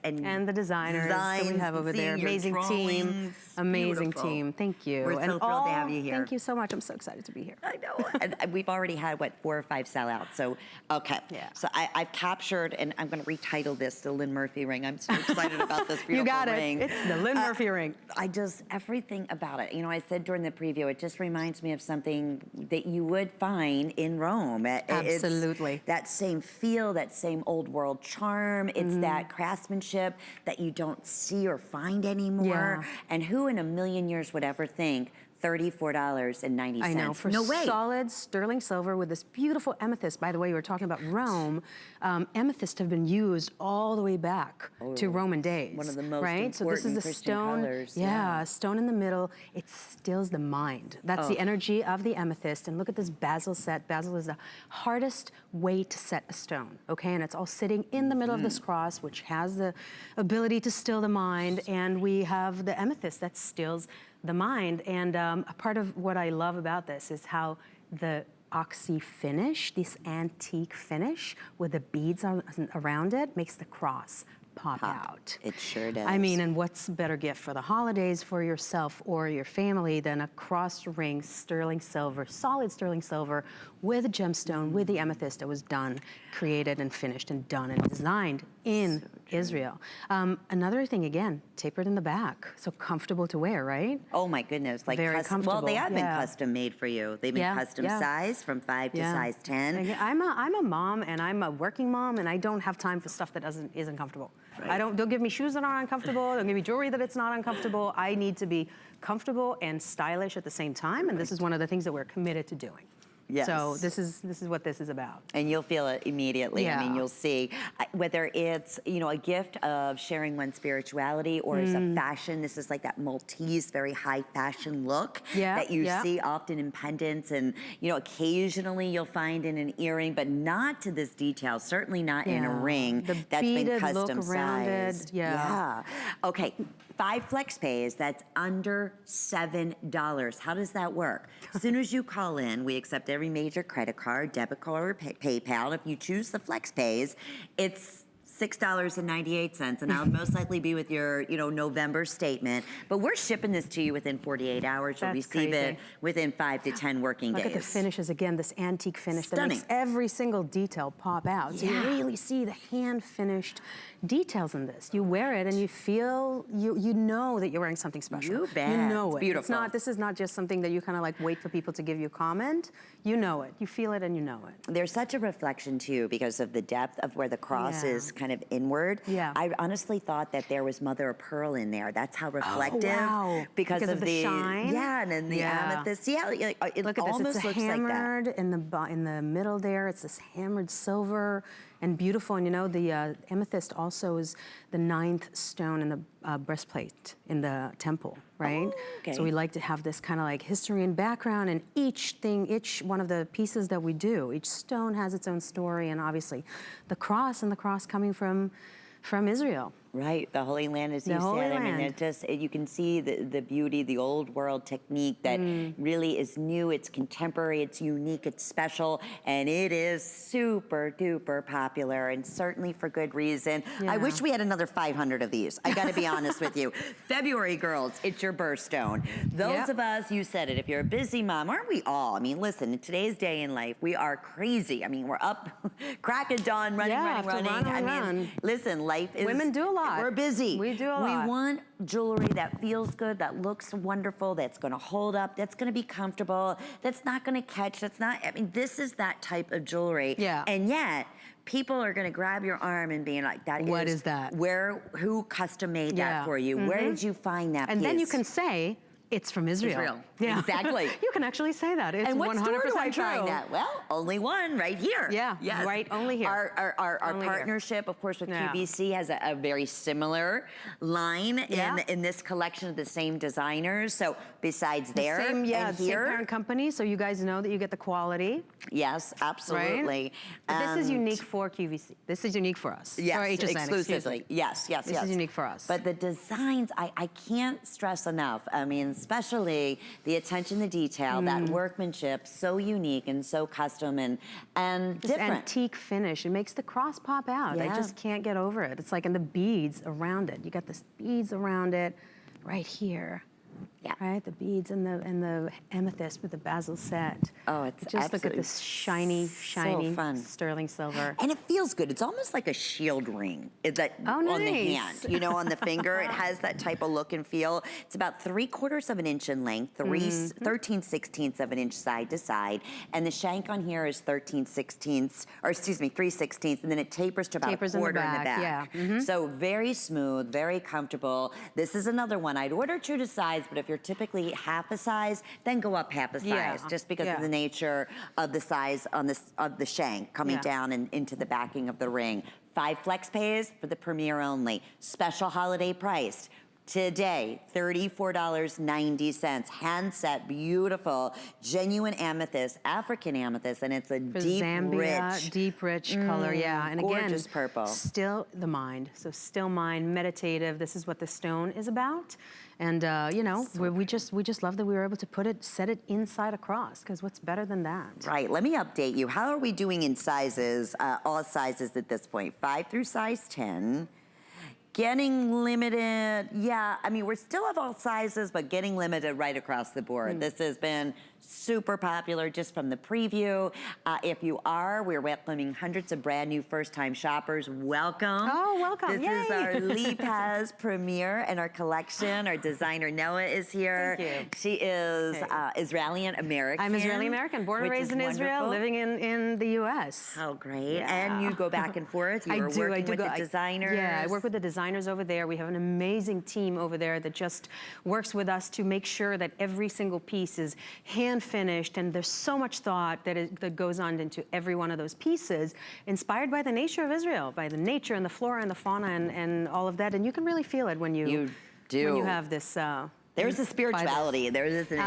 And the designers that we have over there. Amazing team. Amazing team. Thank you. We're so thrilled to have you here. Thank you so much. I'm so excited to be here. I know. And we've already had, what, 4 or 5 sellouts. So, okay. Yeah. So I've captured, and I'm going to retitle this the Lynn Murphy ring. I'm so excited about this beautiful ring. You got it. It's the Lynn Murphy ring. Everything about it. You know, I said during the preview, it just reminds me of something that you would find in Rome. Absolutely. It's that same feel, that same old world charm. It's that craftsmanship that you don't see or find anymore. Yeah. And who in a million years would ever think $34.90. I know, for solid sterling silver with this beautiful amethyst. By the way, we were talking about Rome. Amethyst have been used all the way back to Roman days. One of the most important so this is a Christian stone, colors. yeah, a stone in the middle. It stills the mind. That's the energy of the amethyst. And look at this basil set. Basil is the hardest way to set a stone, okay? And it's all sitting in the middle of this cross, which has the ability to still the mind. And we have the amethyst that stills the mind. And a part of what I love about this is how the oxy finish, this antique finish with the beads around it, makes the cross pop out. It sure does. I mean, and what's a better gift for the holidays for yourself or your family than a cross ring, sterling silver, solid sterling silver with a gemstone, with the amethyst that was done, created and finished and done and designed in Israel. Another thing, again, tapered in the back, so comfortable to wear, right? Oh my goodness, like very comfortable. Well, they have been custom made for you. They've been custom sized from 5 to size 10. I'm a mom and I'm a working mom and I don't have time for stuff that isn't comfortable. Right. Don't give me shoes that aren't uncomfortable. Don't give me jewelry that it's not uncomfortable. I need to be comfortable and stylish at the same time, and this is one of the things that we're committed to doing. Yes. So this is what this is about. And you'll feel it immediately. Yeah. I mean, you'll see whether it's, you know, a gift of sharing one's spirituality or as a fashion. This is like that Maltese, very high fashion look that you see often in pendants, and you know, occasionally you'll find in an earring, but not to this detail. Certainly not in a ring that's been custom sized. Yeah. Okay. 5 flex pays, that's under $7. How does that work? As soon as you call in, we accept every major credit card, debit card, or PayPal. If you choose the flex pays, it's $6.98, and I'll most likely be with your, you know, November statement. But we're shipping this to you within 48 hours. You'll receive it within 5 to 10 working days. Look at the finishes again, this antique finish that Stunning. makes every single detail pop out. So you really see the hand-finished details in this. You wear it and you feel, you know that you're wearing something special. You bet. You know it's it. Beautiful. This is not just something that you kind of like wait for people to give you a comment. You know it. You feel it and you know it. There's such a reflection too because of the depth of where the cross is kind of inward. Yeah. I honestly thought that there was mother of pearl in there. That's how reflective. Oh, wow. Because of the shine. Yeah, and then the amethyst. Yeah, it look at almost this. It's looks hammered like that. in the middle there. It's this hammered silver and beautiful. And you know, the amethyst also is the 9th stone in the breastplate in the temple, right? Oh, okay. So we like to have this kind of like history and background, and each one of the pieces that we do, each stone has its own story, and obviously the cross coming from Israel. Right, the Holy Land, as you said. I mean, it just, you can see the beauty, the old world technique that really is new, it's contemporary, it's unique, it's special, and it is super duper popular, and certainly for good reason. I wish we had another 500 of these. I gotta be honest with you. February, girls, it's your birthstone. Those of us, you said it, if you're a busy mom, aren't we all? I mean, listen, in today's day in life, we are crazy. I mean, we're up, crack of dawn, running. I mean, listen, life is... Women do a lot. We're busy. We do a lot. We want jewelry that feels good, that looks wonderful, that's gonna hold up, that's gonna be comfortable, that's not gonna catch, that's not, I mean, this is that type of jewelry. Yeah. And yet, people are gonna grab your arm and being like, what is that? Who custom made that for you? Where did you find that piece? And then you can say, it's from Israel. Yeah. Exactly. You can actually say that. It's 100% and what store do I true. find that? Well, only one right here. Yeah, yes. right, only here. Our only partnership, here. Of course, with QVC has a very similar line in this collection of the same designers. So besides there and here. Same parent company, so you guys know that you get the quality. Yes, absolutely. Right? But this is unique for QVC. This is unique for us. Yes, for HSN, exclusively. Yes. This is unique for us. But the designs, I can't stress enough. I mean, especially the attention to detail, that workmanship, so unique and so custom and This different. antique finish. It makes the cross pop out. I Yeah. just can't get over it. It's like, and the beads around it. You got the beads around it right here. Yeah. Right, the beads and the amethyst with the basil set. Oh, it's Just look at absolutely this shiny fun. sterling silver. And it feels good. It's almost like a shield ring Oh, on the nice. hand. You know, on the finger, it has that type of look and feel. It's about 3/4 of an inch in length, 13/16 of an inch side to side. And the shank on here is 13/16, or excuse me, 3/16, and then it tapers to about a quarter in the back. yeah. So very smooth, very comfortable. This is another one. I'd order true to size, but if you're typically half a size, then go up half a size, just because of the nature of the size on this of the shank coming down and into the backing of the ring. 5 flex pays for the premiere only. Special holiday priced. Today, $34.90. Hand set, beautiful, genuine amethyst, African amethyst, and it's a deep, Zambia, deep, rich color, yeah. And gorgeous again, purple. still the mind. So still mind, meditative. This is what the stone is about. And you know, we just love that we were able to set it inside a cross, because what's better than that? Right, let me update you. How are we doing in sizes, all sizes at this point? 5 through size 10. Getting limited, yeah, I mean, we're still of all sizes, but getting limited right across the board. This has been super popular just from the preview. If you are, we're welcoming hundreds of brand new first-time shoppers. Welcome. Oh, welcome. This is our LiPaz premiere in our collection. Our designer, Noah, is here. Thank you. She is Israeli American. I'm Israeli American, born and which raised is in Israel, wonderful. living in the U.S. How great. Yeah. And you go back and forth. You are working with the designers. Yeah, I work with the designers over there. We have an amazing team over there that just works with us to make sure that every single piece is hand finished, and there's so much thought that goes on into every one of those pieces, inspired by the nature of Israel, by the nature and the flora and the fauna and all of that. And you can really feel it when you do. when you have this. There's a spirituality. There's this